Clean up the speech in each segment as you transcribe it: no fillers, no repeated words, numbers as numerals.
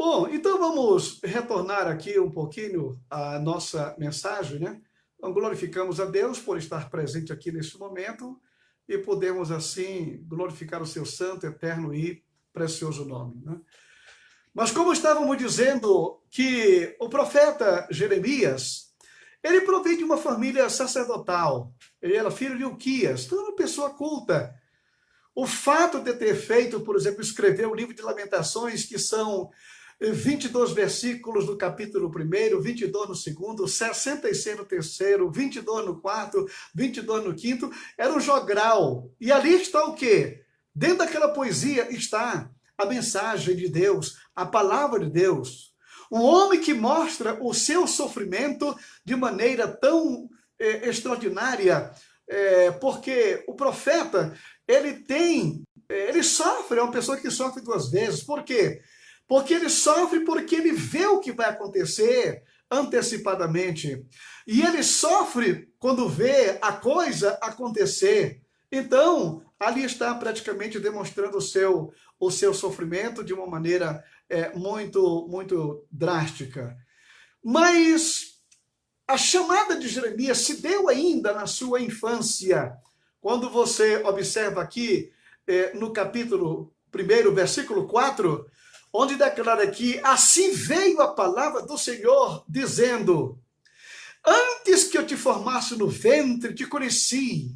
Bom, então vamos retornar aqui um pouquinho à nossa mensagem, né? Então, glorificamos a Deus por estar presente aqui neste momento e podemos, assim, glorificar o seu santo, eterno e precioso nome, né? Mas como estávamos dizendo que o profeta Jeremias, ele provém de uma família sacerdotal, ele era filho de Uquias, então era uma pessoa culta. O fato de ter feito, por exemplo, escrever o livro de Lamentações, que são 22 versículos no capítulo 1º, 22 no segundo, 66 no terceiro, 22 no quarto, 22 no quinto, era um jogral. E ali está o quê? Dentro daquela poesia está a mensagem de Deus, a palavra de Deus. Um homem que mostra o seu sofrimento de maneira tão extraordinária, porque o profeta, ele sofre, é uma pessoa que sofre duas vezes. Por quê? Porque ele sofre porque ele vê o que vai acontecer antecipadamente. E ele sofre quando vê a coisa acontecer. Então, ali está praticamente demonstrando o seu sofrimento de uma maneira muito drástica. Mas a chamada de Jeremias se deu ainda na sua infância. Quando você observa aqui no capítulo 1º, versículo 4, onde declara que assim veio a palavra do Senhor, dizendo: antes que eu te formasse no ventre, te conheci,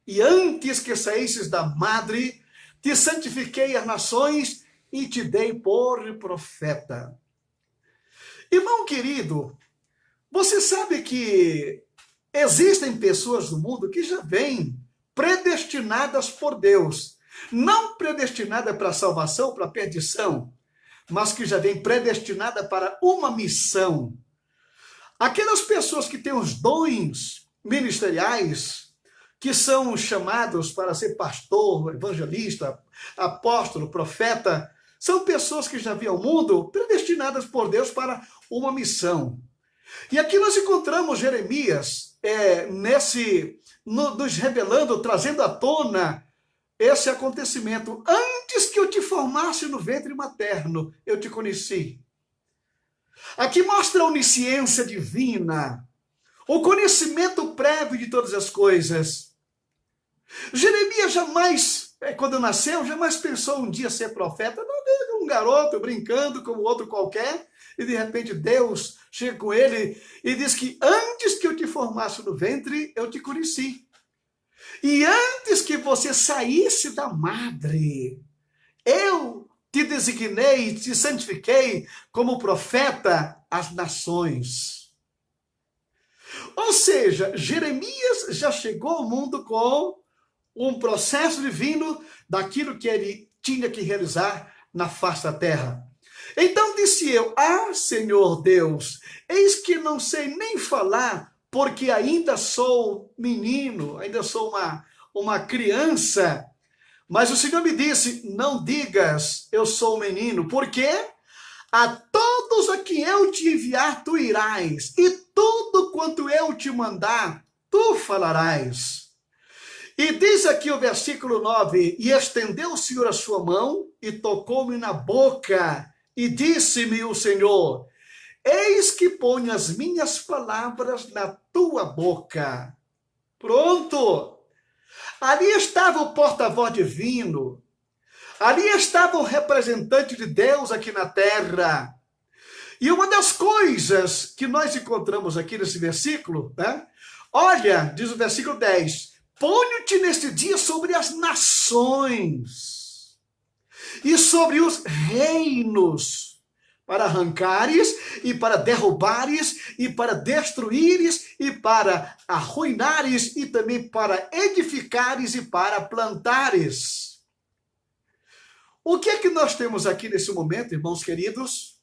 e antes que saísses da madre, te santifiquei as nações e te dei por profeta. Irmão querido, você sabe que existem pessoas no mundo que já vêm predestinadas por Deus, não predestinada para a salvação, para a perdição, mas que já vem predestinada para uma missão. Aquelas pessoas que têm os dons ministeriais, que são chamados para ser pastor, evangelista, apóstolo, profeta, são pessoas que já vêm ao mundo predestinadas por Deus para uma missão. E aqui nós encontramos Jeremias nos revelando, trazendo à tona esse acontecimento. Antes que eu te formasse no ventre materno, eu te conheci. Aqui mostra a onisciência divina, o conhecimento prévio de todas as coisas. Jeremias jamais, quando nasceu, jamais pensou um dia ser profeta. Não, era um garoto brincando como outro qualquer, e de repente Deus chega com ele e diz que antes que eu te formasse no ventre, eu te conheci. E antes que você saísse da madre, eu te designei, te santifiquei como profeta às nações. Ou seja, Jeremias já chegou ao mundo com um processo divino daquilo que ele tinha que realizar na face da terra. Então disse eu: Senhor Deus, eis que não sei nem falar, porque ainda sou menino, ainda sou uma criança. Mas o Senhor me disse: não digas, eu sou um menino, porque a todos a quem eu te enviar, tu irás, e tudo quanto eu te mandar, tu falarás. E diz aqui o versículo 9, e estendeu o Senhor a sua mão, e tocou-me na boca, e disse-me o Senhor: eis que ponho as minhas palavras na tua boca. Pronto! Ali estava o porta-voz divino. Ali estava o representante de Deus aqui na terra. E uma das coisas que nós encontramos aqui nesse versículo, né? Olha, diz o versículo 10, ponho-te neste dia sobre as nações e sobre os reinos, para arrancares e para derrubares e para destruíres e para arruinares e também para edificares e para plantares. O que é que nós temos aqui nesse momento, irmãos queridos?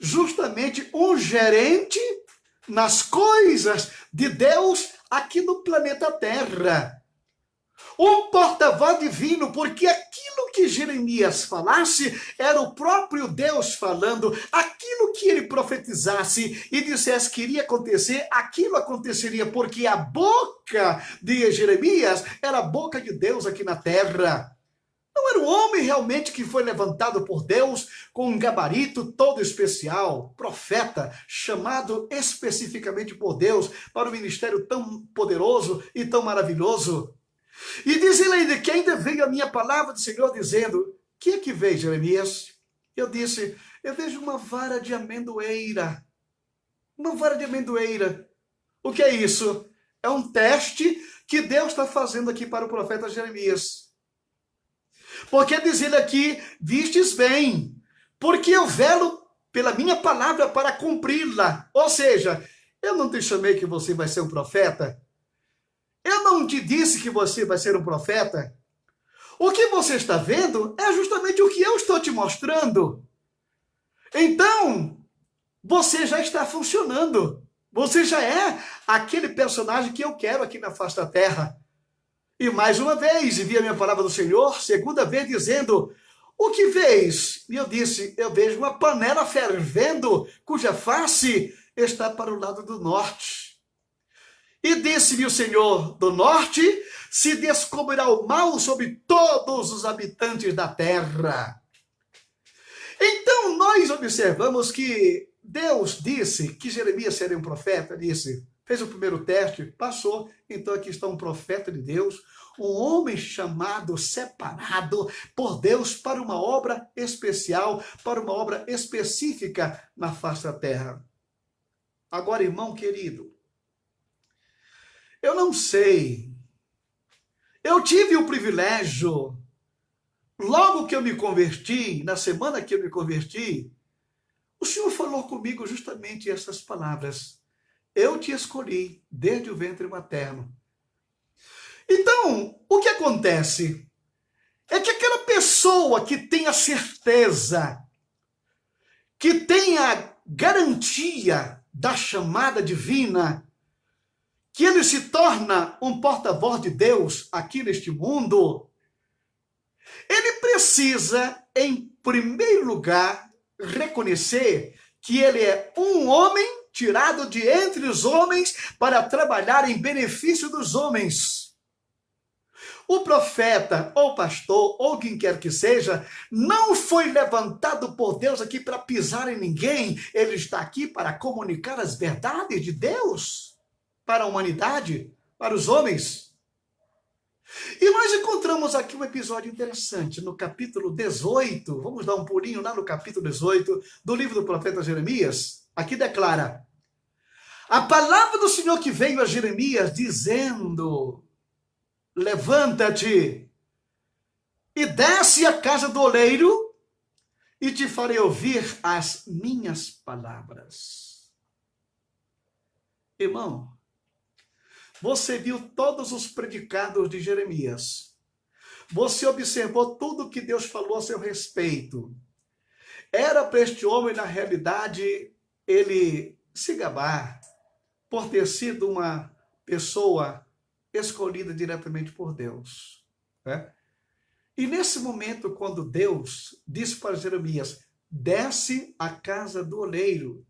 Justamente um gerente nas coisas de Deus aqui no planeta Terra. Um porta-voz divino, porque aquilo que Jeremias falasse era o próprio Deus falando. Aquilo que ele profetizasse e dissesse que iria acontecer, aquilo aconteceria, porque a boca de Jeremias era a boca de Deus aqui na terra. Não era um homem realmente que foi levantado por Deus com um gabarito todo especial, profeta, chamado especificamente por Deus para um ministério tão poderoso e tão maravilhoso. E diz ele ainda que ainda veio a minha palavra do Senhor dizendo: o que é que vês, Jeremias? Eu disse: eu vejo uma vara de amendoeira. Uma vara de amendoeira. O que é isso? É um teste que Deus está fazendo aqui para o profeta Jeremias. Porque diz ele aqui: vistes bem, porque eu velo pela minha palavra para cumpri-la. Ou seja, eu não te chamei que você vai ser um profeta? Eu não te disse que você vai ser um profeta? O que você está vendo é justamente o que eu estou te mostrando. Então, você já está funcionando. Você já é aquele personagem que eu quero aqui na face da terra. E mais uma vez, vi a minha palavra do Senhor, segunda vez, dizendo: o que vês? E eu disse: eu vejo uma panela fervendo, cuja face está para o lado do norte. E disse-me o Senhor: do norte se descobrirá o mal sobre todos os habitantes da terra. Então, nós observamos que Deus disse que Jeremias seria um profeta, disse, fez o primeiro teste, passou, então aqui está um profeta de Deus, um homem chamado, separado por Deus para uma obra especial, para uma obra específica na face da terra. Agora, irmão querido, eu não sei, eu tive o privilégio, logo que eu me converti, na semana que eu me converti, o Senhor falou comigo justamente essas palavras: eu te escolhi desde o ventre materno. Então, o que acontece? É que aquela pessoa que tem a certeza, que tem a garantia da chamada divina, que ele se torna um porta-voz de Deus aqui neste mundo, ele precisa, em primeiro lugar, reconhecer que ele é um homem tirado de entre os homens para trabalhar em benefício dos homens. O profeta, ou pastor, ou quem quer que seja, não foi levantado por Deus aqui para pisar em ninguém. Ele está aqui para comunicar as verdades de Deus para a humanidade, para os homens. E nós encontramos aqui um episódio interessante, no capítulo 18, vamos dar um pulinho lá no capítulo 18 do livro do profeta Jeremias. Aqui declara: a palavra do Senhor que veio a Jeremias dizendo: levanta-te e desce à casa do oleiro e te farei ouvir as minhas palavras. Irmão, você viu todos os predicados de Jeremias. Você observou tudo que Deus falou a seu respeito. Era para este homem, na realidade, ele se gabar por ter sido uma pessoa escolhida diretamente por Deus, né? E nesse momento, quando Deus disse para Jeremias: desce à casa do oleiro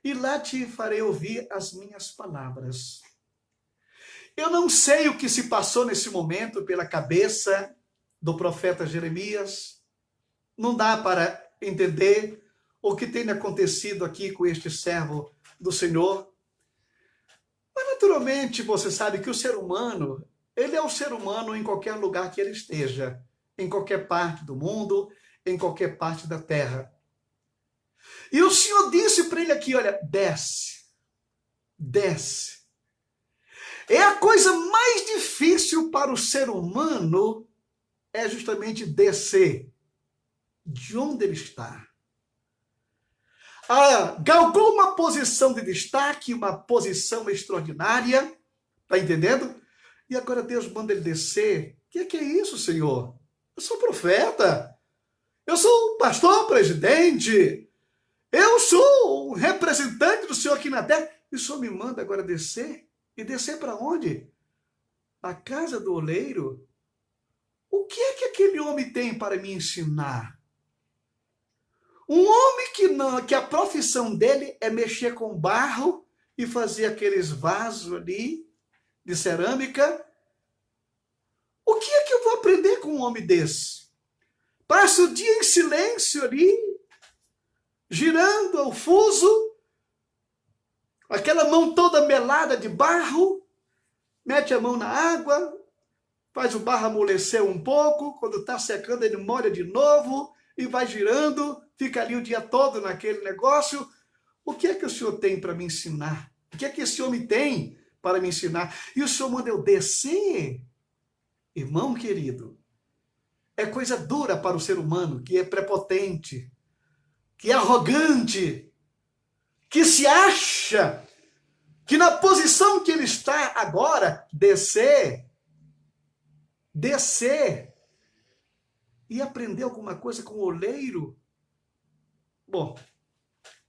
e lá te farei ouvir as minhas palavras. Eu não sei o que se passou nesse momento pela cabeça do profeta Jeremias. Não dá para entender o que tem acontecido aqui com este servo do Senhor. Mas naturalmente você sabe que o ser humano, ele é o ser humano em qualquer lugar que ele esteja, em qualquer parte do mundo, em qualquer parte da terra. E o Senhor disse para ele aqui: olha, desce, desce. É a coisa mais difícil para o ser humano, é justamente descer de onde ele está. Galgou uma posição de destaque, uma posição extraordinária, está entendendo? E agora Deus manda ele descer. O que é isso, Senhor? Eu sou profeta, eu sou pastor, presidente, eu sou um representante do Senhor aqui na terra, e o Senhor me manda agora descer? E descer para onde? A casa do oleiro? O que é que aquele homem tem para me ensinar? Um homem que a profissão dele é mexer com barro e fazer aqueles vasos ali de cerâmica. O que é que vou aprender com um homem desse. Passa o dia em silêncio ali, girando ao fuso, aquela mão toda melada de barro, mete a mão na água, faz o barro amolecer um pouco, quando está secando ele molha de novo e vai girando, fica ali o dia todo naquele negócio. O que é que o senhor tem para me ensinar? O que é que esse homem tem para me ensinar? E o senhor manda eu descer? Irmão querido, é coisa dura para o ser humano que é prepotente, que é arrogante, que se acha que na posição que ele está agora, descer e aprender alguma coisa com o oleiro. Bom,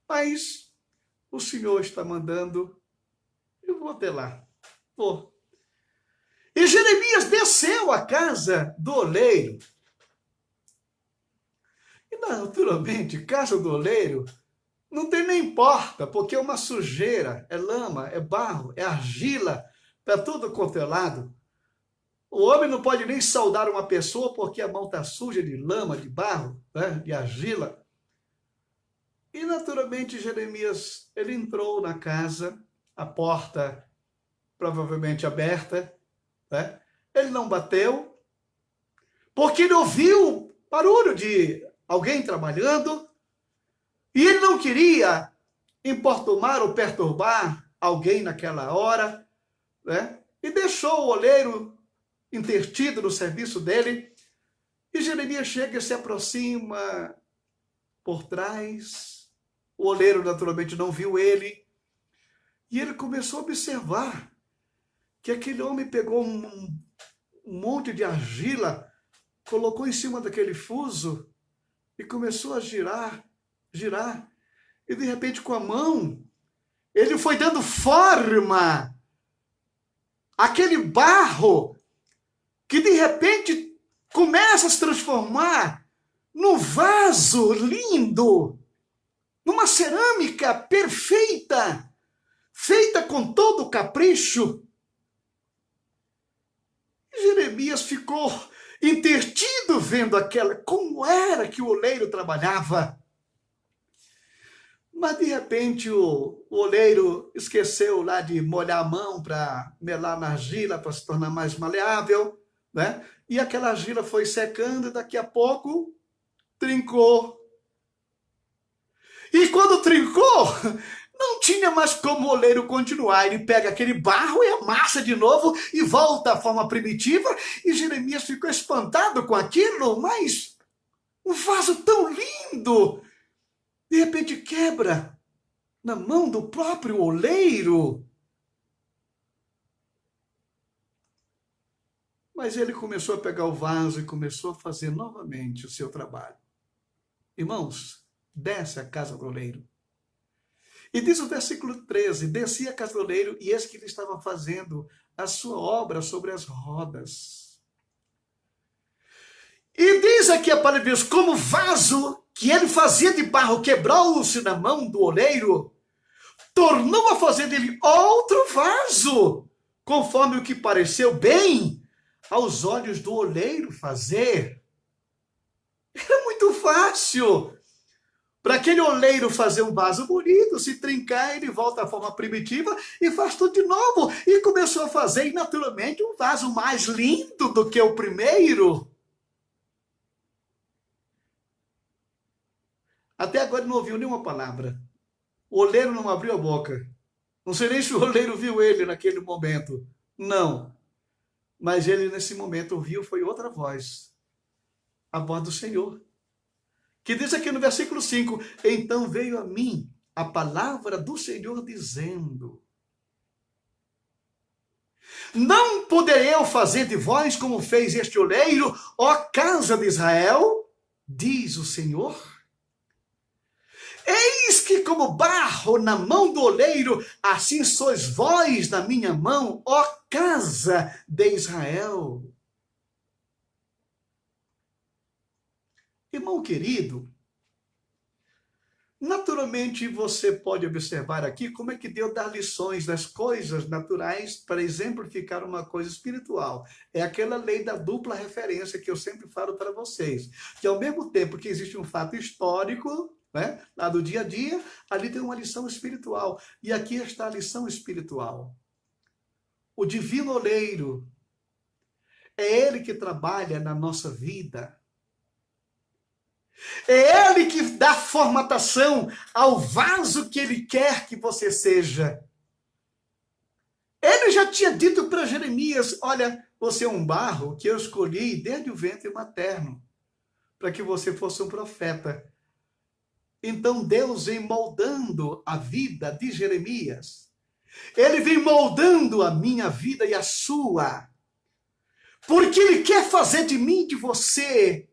mas o Senhor está mandando, eu vou até lá, vou. E Jeremias desceu à casa do oleiro. E naturalmente, casa do oleiro não tem nem porta, porque é uma sujeira, é lama, é barro, é argila, para tudo quanto é lado. O homem não pode nem saudar uma pessoa porque a mão está suja de lama, de barro, né, de argila. E naturalmente Jeremias, ele entrou na casa, a porta provavelmente aberta, né? Ele não bateu, porque ele ouviu barulho de alguém trabalhando, e ele não queria importunar ou perturbar alguém naquela hora, né? E deixou o oleiro intertido no serviço dele, e Jeremias chega e se aproxima por trás. O oleiro naturalmente não viu ele, e ele começou a observar que aquele homem pegou um monte de argila, colocou em cima daquele fuso e começou a girar, e de repente com a mão ele foi dando forma àquele barro, que de repente começa a se transformar num vaso lindo, numa cerâmica perfeita, feita com todo o capricho. E Jeremias ficou intertido vendo como era que o oleiro trabalhava. Mas de repente o oleiro esqueceu lá de molhar a mão para melar na argila, para se tornar mais maleável, né? E aquela argila foi secando e daqui a pouco trincou. E quando trincou, não tinha mais como o oleiro continuar. Ele pega aquele barro e amassa de novo e volta à forma primitiva. E Jeremias ficou espantado com aquilo, mas um vaso tão lindo, de repente quebra na mão do próprio oleiro. Mas ele começou a pegar o vaso e começou a fazer novamente o seu trabalho. Irmãos, desce a casa do oleiro. E diz o versículo 13, descia a casa do oleiro e eis que ele estava fazendo a sua obra sobre as rodas. E diz aqui a palavra de Deus, como o vaso que ele fazia de barro quebrou-se na mão do oleiro, tornou a fazer dele outro vaso, conforme o que pareceu bem aos olhos do oleiro fazer. Era muito fácil para aquele oleiro fazer um vaso bonito, se trincar, ele volta à forma primitiva e faz tudo de novo. E começou a fazer, naturalmente, um vaso mais lindo do que o primeiro. Até agora ele não ouviu nenhuma palavra. O oleiro não abriu a boca. Não sei nem se o oleiro viu ele naquele momento. Não. Mas ele, nesse momento, ouviu, foi outra voz. A voz do Senhor. Que diz aqui no versículo 5, então veio a mim a palavra do Senhor dizendo, não poderei eu fazer de vós como fez este oleiro, ó casa de Israel, diz o Senhor. Eis que como barro na mão do oleiro, assim sois vós na minha mão, ó casa de Israel. Irmão querido, Naturalmente, você pode observar aqui como é que Deus dá lições das coisas naturais para exemplificar uma coisa espiritual. É aquela lei da dupla referência que eu sempre falo para vocês, que ao mesmo tempo que existe um fato histórico, né, lá do dia a dia, ali tem uma lição espiritual. E aqui está a lição espiritual. O divino oleiro, é ele que trabalha na nossa vida. É ele que dá formatação ao vaso que ele quer que você seja. Ele já tinha dito para Jeremias, olha, você é um barro que eu escolhi desde o ventre materno, para que você fosse um profeta. Então Deus vem moldando a vida de Jeremias. Ele vem moldando a minha vida e a sua. Porque ele quer fazer de mim, de você,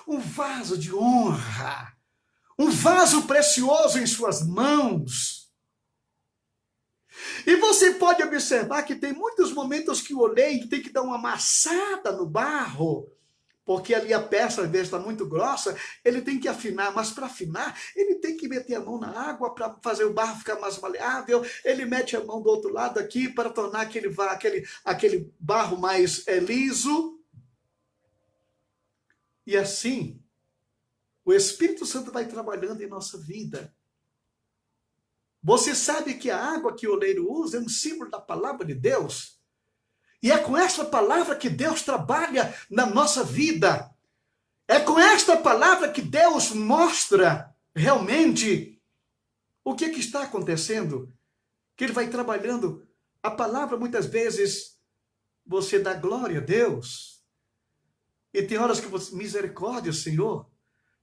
um vaso de honra, um vaso precioso em suas mãos. E você pode observar que tem muitos momentos que o oleiro tem que dar uma amassada no barro, porque ali a peça, às vezes, está muito grossa, ele tem que afinar, mas para afinar, ele tem que meter a mão na água para fazer o barro ficar mais maleável, ele mete a mão do outro lado aqui para tornar aquele barro mais liso. E assim, o Espírito Santo vai trabalhando em nossa vida. Você sabe que a água que o oleiro usa é um símbolo da palavra de Deus? E é com essa palavra que Deus trabalha na nossa vida. É com esta palavra que Deus mostra realmente o que está acontecendo. Que Ele vai trabalhando. A palavra, muitas vezes, você dá glória a Deus. E tem horas que você, misericórdia, Senhor.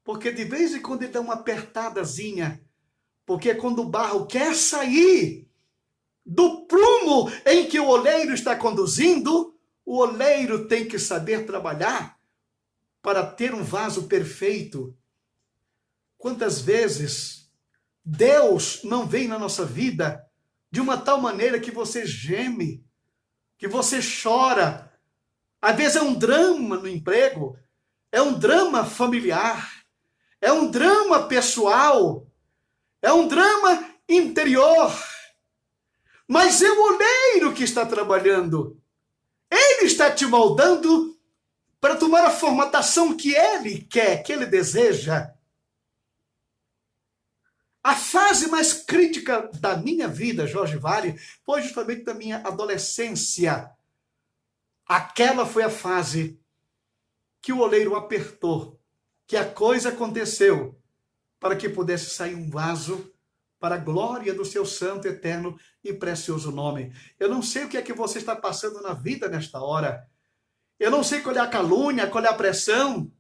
Porque de vez em quando Ele dá uma apertadazinha. Porque quando o barro quer sair do prumo em que o oleiro está conduzindo, o oleiro tem que saber trabalhar para ter um vaso perfeito. Quantas vezes Deus não vem na nossa vida de uma tal maneira que você geme, que você chora. Às vezes é um drama no emprego, é um drama familiar, é um drama pessoal, é um drama interior. Mas é o oleiro que está trabalhando. Ele está te moldando para tomar a formatação que ele quer, que ele deseja. A fase mais crítica da minha vida, Jorge Vale, foi justamente da minha adolescência. Aquela foi a fase que o oleiro apertou, que a coisa aconteceu para que pudesse sair um vaso para a glória do seu santo, eterno e precioso nome. Eu não sei o que é que você está passando na vida nesta hora. Eu não sei qual é a calúnia, qual é a pressão.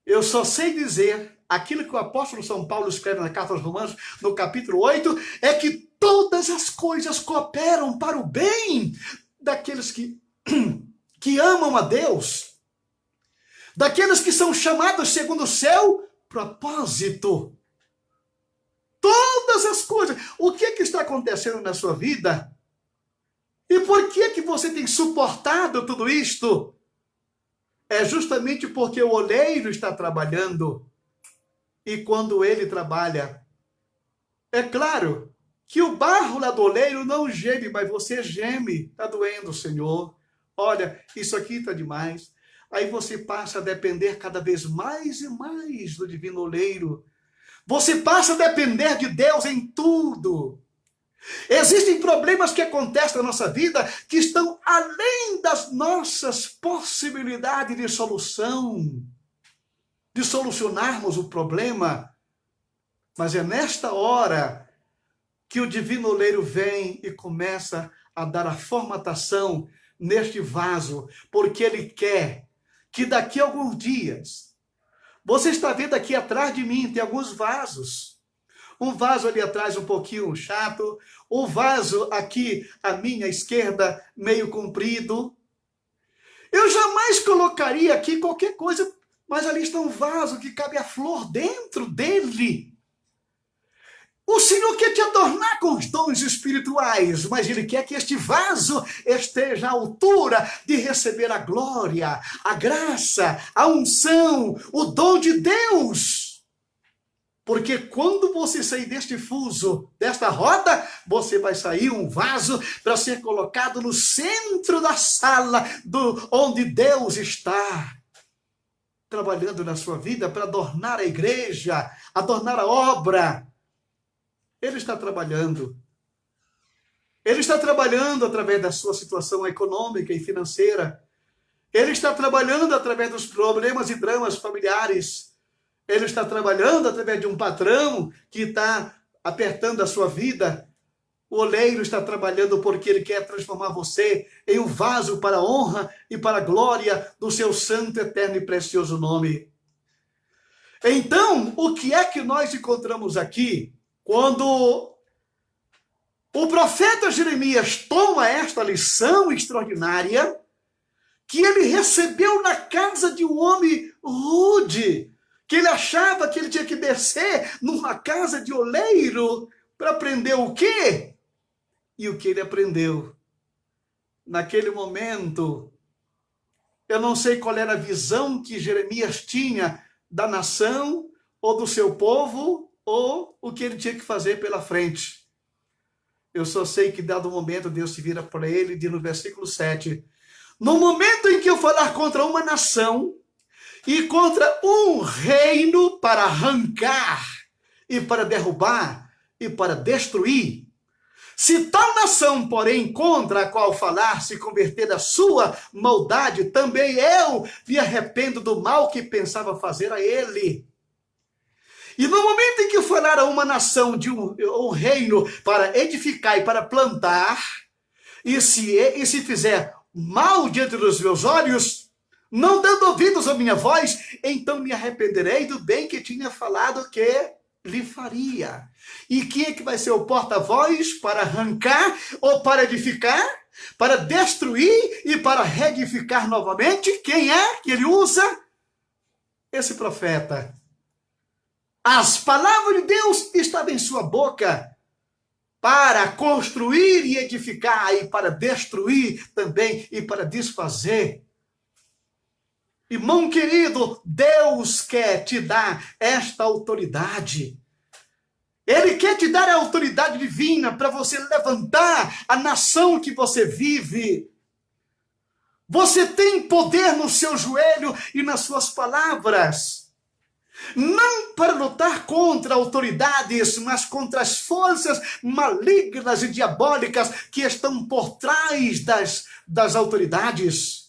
Eu só sei dizer aquilo que o apóstolo São Paulo escreve na carta aos Romanos, no capítulo 8, é que todas as coisas cooperam para o bem daqueles que amam a Deus, daqueles que são chamados segundo o seu propósito. Todas as coisas. O que está acontecendo na sua vida? E por que você tem suportado tudo isto? É justamente porque o oleiro está trabalhando. E quando ele trabalha, é claro que o barro lá do oleiro não geme, mas você geme. Está doendo, Senhor. Olha, isso aqui está demais. Aí você passa a depender cada vez mais e mais do divino oleiro. Você passa a depender de Deus em tudo. Existem problemas que acontecem na nossa vida que estão além das nossas possibilidades de solução, de solucionarmos o problema. Mas é nesta hora que o divino oleiro vem e começa a dar a formatação neste vaso, porque ele quer que daqui a alguns dias, você está vendo aqui atrás de mim, tem alguns vasos. Um vaso ali atrás um pouquinho chato, um vaso aqui à minha esquerda meio comprido. Eu jamais colocaria aqui qualquer coisa, mas ali está um vaso que cabe a flor dentro dele. O Senhor quer te adornar com os dons espirituais, mas Ele quer que este vaso esteja à altura de receber a glória, a graça, a unção, o dom de Deus. Porque quando você sair deste fuso, desta roda, você vai sair um vaso para ser colocado no centro da sala onde Deus está trabalhando na sua vida para adornar a igreja, adornar a obra. Ele está trabalhando. Ele está trabalhando através da sua situação econômica e financeira. Ele está trabalhando através dos problemas e dramas familiares. Ele está trabalhando através de um patrão que está apertando a sua vida. O oleiro está trabalhando porque ele quer transformar você em um vaso para a honra e para a glória do seu santo, eterno e precioso nome. Então, o que é que nós encontramos aqui quando o profeta Jeremias toma esta lição extraordinária que ele recebeu na casa de um homem rude, que ele achava que ele tinha que descer numa casa de oleiro para aprender o quê? E o que ele aprendeu? Naquele momento, eu não sei qual era a visão que Jeremias tinha da nação, ou do seu povo, ou o que ele tinha que fazer pela frente. Eu só sei que, dado o momento, Deus se vira para ele e diz no versículo 7, no momento em que eu falar contra uma nação e contra um reino para arrancar e para derrubar e para destruir, se tal nação, porém, contra a qual falar se converter da sua maldade, também eu me arrependo do mal que pensava fazer a ele. E no momento em que eu falar a uma nação de um reino para edificar e para plantar, e se fizer mal diante dos meus olhos, não dando ouvidos à minha voz, então me arrependerei do bem que tinha falado que lhe faria. E quem é que vai ser o porta-voz para arrancar ou para edificar? Para destruir e para reedificar novamente? Quem é que ele usa? Esse profeta. As palavras de Deus estavam em sua boca para construir e edificar e para destruir também e para desfazer. Irmão querido, Deus quer te dar esta autoridade. Ele quer te dar a autoridade divina para você levantar a nação que você vive. Você tem poder no seu joelho e nas suas palavras. Não para lutar contra autoridades, mas contra as forças malignas e diabólicas que estão por trás das autoridades.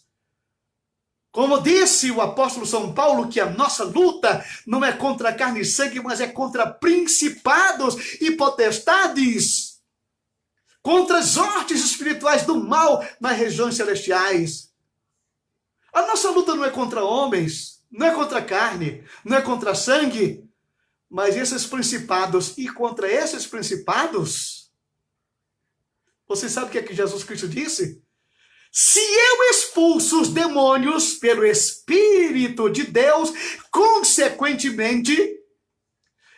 Como disse o apóstolo São Paulo, que a nossa luta não é contra carne e sangue, mas é contra principados e potestades, contra as hostes espirituais do mal nas regiões celestiais. A nossa luta não é contra homens, não é contra carne, não é contra sangue, mas esses principados, e contra esses principados, você sabe o que é que Jesus Cristo disse? Se eu expulso os demônios pelo Espírito de Deus, consequentemente,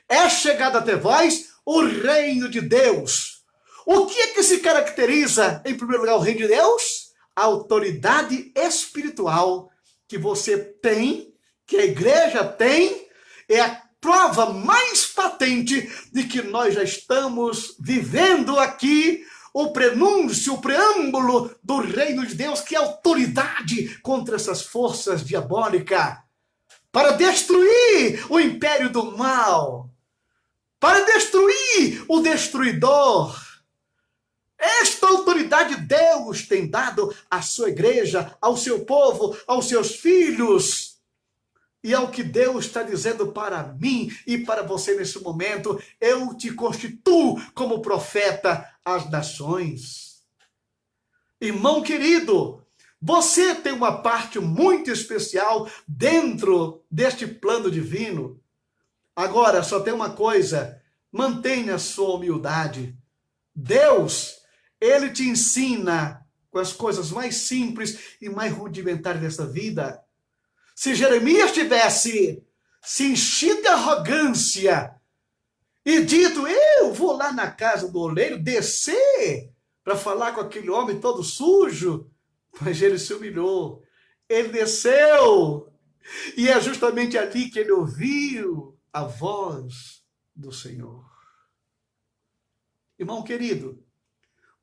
é chegado até vós o reino de Deus. O que é que se caracteriza, em primeiro lugar, o reino de Deus? A autoridade espiritual que você tem, que a igreja tem, é a prova mais patente de que nós já estamos vivendo aqui o prenúncio, o preâmbulo do reino de Deus, que é autoridade contra essas forças diabólicas, para destruir o império do mal, para destruir o destruidor. Esta autoridade Deus tem dado à sua igreja, ao seu povo, aos seus filhos. E é o que Deus está dizendo para mim e para você nesse momento. Eu te constituo como profeta às nações. Irmão querido, você tem uma parte muito especial dentro deste plano divino. Agora, só tem uma coisa, mantenha a sua humildade. Deus, Ele te ensina com as coisas mais simples e mais rudimentares dessa vida. Se Jeremias tivesse se enchido de arrogância e dito, eu vou lá na casa do oleiro descer para falar com aquele homem todo sujo, mas ele se humilhou, ele desceu, e é justamente ali que ele ouviu a voz do Senhor. Irmão querido,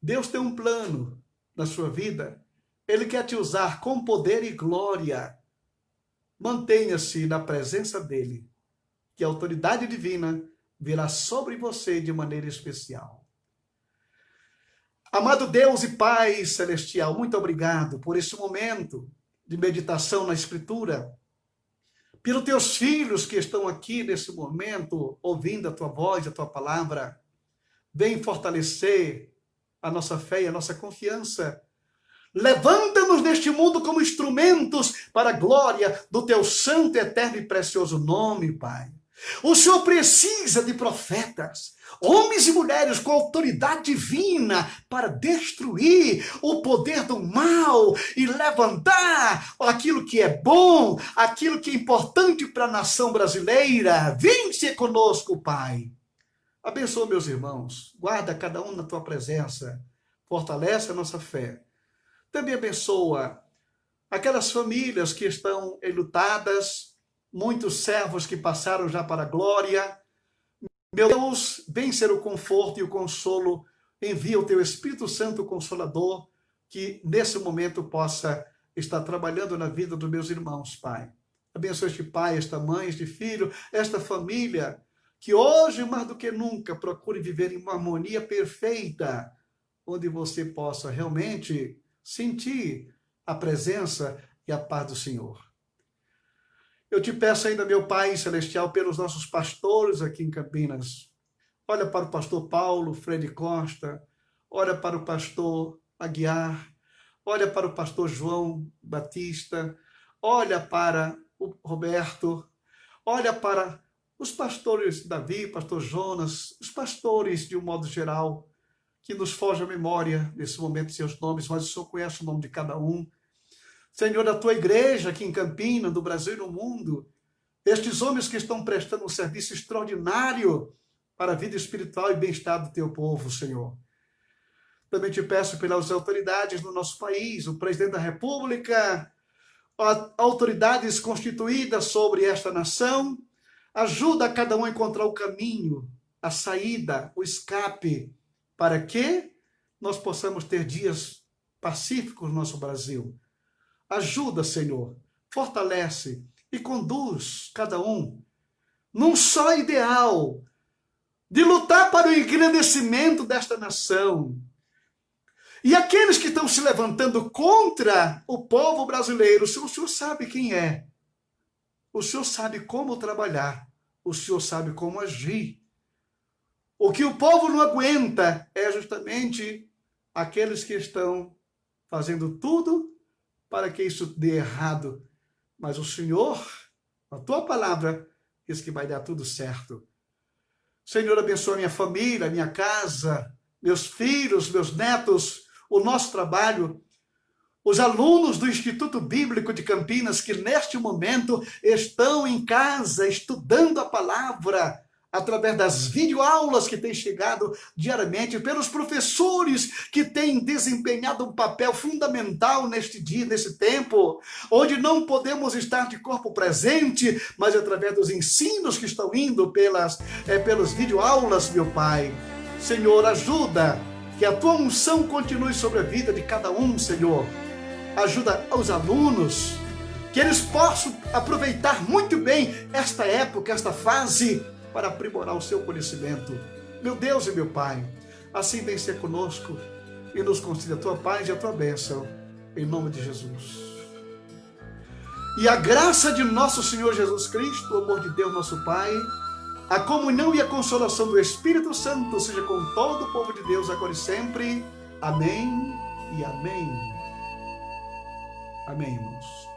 Deus tem um plano na sua vida. Ele quer te usar com poder e glória. Mantenha-se na presença dele, que a autoridade divina virá sobre você de maneira especial. Amado Deus e Pai Celestial, muito obrigado por esse momento de meditação na Escritura, pelos teus filhos que estão aqui nesse momento, ouvindo a tua voz, a tua palavra. Vem fortalecer a nossa fé e a nossa confiança. Levanta-nos neste mundo como instrumentos para a glória do teu santo, eterno e precioso nome, Pai. O Senhor precisa de profetas, homens e mulheres com autoridade divina para destruir o poder do mal e levantar aquilo que é bom, aquilo que é importante para a nação brasileira. Vem ser conosco, Pai. Abençoa meus irmãos, guarda cada um na tua presença, fortalece a nossa fé. Também abençoa aquelas famílias que estão enlutadas, muitos servos que passaram já para a glória. Meu Deus, vem ser o conforto e o consolo. Envia o teu Espírito Santo Consolador, que nesse momento possa estar trabalhando na vida dos meus irmãos, Pai. Abençoa este pai, esta mãe, este filho, esta família, que hoje, mais do que nunca, procure viver em uma harmonia perfeita, onde você possa realmente sentir a presença e a paz do Senhor. Eu te peço ainda, meu Pai Celestial, pelos nossos pastores aqui em Campinas. Olha para o pastor Paulo Freire Costa, olha para o pastor Aguiar, olha para o pastor João Batista, olha para o Roberto, olha para os pastores Davi, pastor Jonas, os pastores de um modo geral, que nos foge a memória nesse momento seus nomes, mas o Senhor conhece o nome de cada um. Senhor, da tua igreja aqui em Campinas, do Brasil e no mundo, estes homens que estão prestando um serviço extraordinário para a vida espiritual e bem-estar do teu povo, Senhor. Também te peço pelas autoridades no nosso país, o presidente da República, autoridades constituídas sobre esta nação, ajuda cada um a encontrar o caminho, a saída, o escape, para que nós possamos ter dias pacíficos no nosso Brasil. Ajuda, Senhor, fortalece e conduz cada um num só ideal de lutar para o engrandecimento desta nação. E aqueles que estão se levantando contra o povo brasileiro, o Senhor sabe quem é. O Senhor sabe como trabalhar. O Senhor sabe como agir. O que o povo não aguenta é justamente aqueles que estão fazendo tudo para que isso dê errado. Mas o Senhor, a tua palavra, diz que vai dar tudo certo. Senhor, abençoa minha família, minha casa, meus filhos, meus netos, o nosso trabalho, os alunos do Instituto Bíblico de Campinas que neste momento estão em casa estudando a palavra, através das videoaulas que têm chegado diariamente, pelos professores que têm desempenhado um papel fundamental neste dia, nesse tempo, onde não podemos estar de corpo presente, mas através dos ensinos que estão indo pelas videoaulas, meu Pai. Senhor, ajuda que a tua unção continue sobre a vida de cada um, Senhor. Ajuda os alunos, que eles possam aproveitar muito bem esta época, esta fase, para aprimorar o seu conhecimento. Meu Deus e meu Pai, assim vem ser conosco e nos conceda a tua paz e a tua bênção, em nome de Jesus. E a graça de nosso Senhor Jesus Cristo, o amor de Deus nosso Pai, a comunhão e a consolação do Espírito Santo seja com todo o povo de Deus agora e sempre. Amém e amém. Amém, irmãos.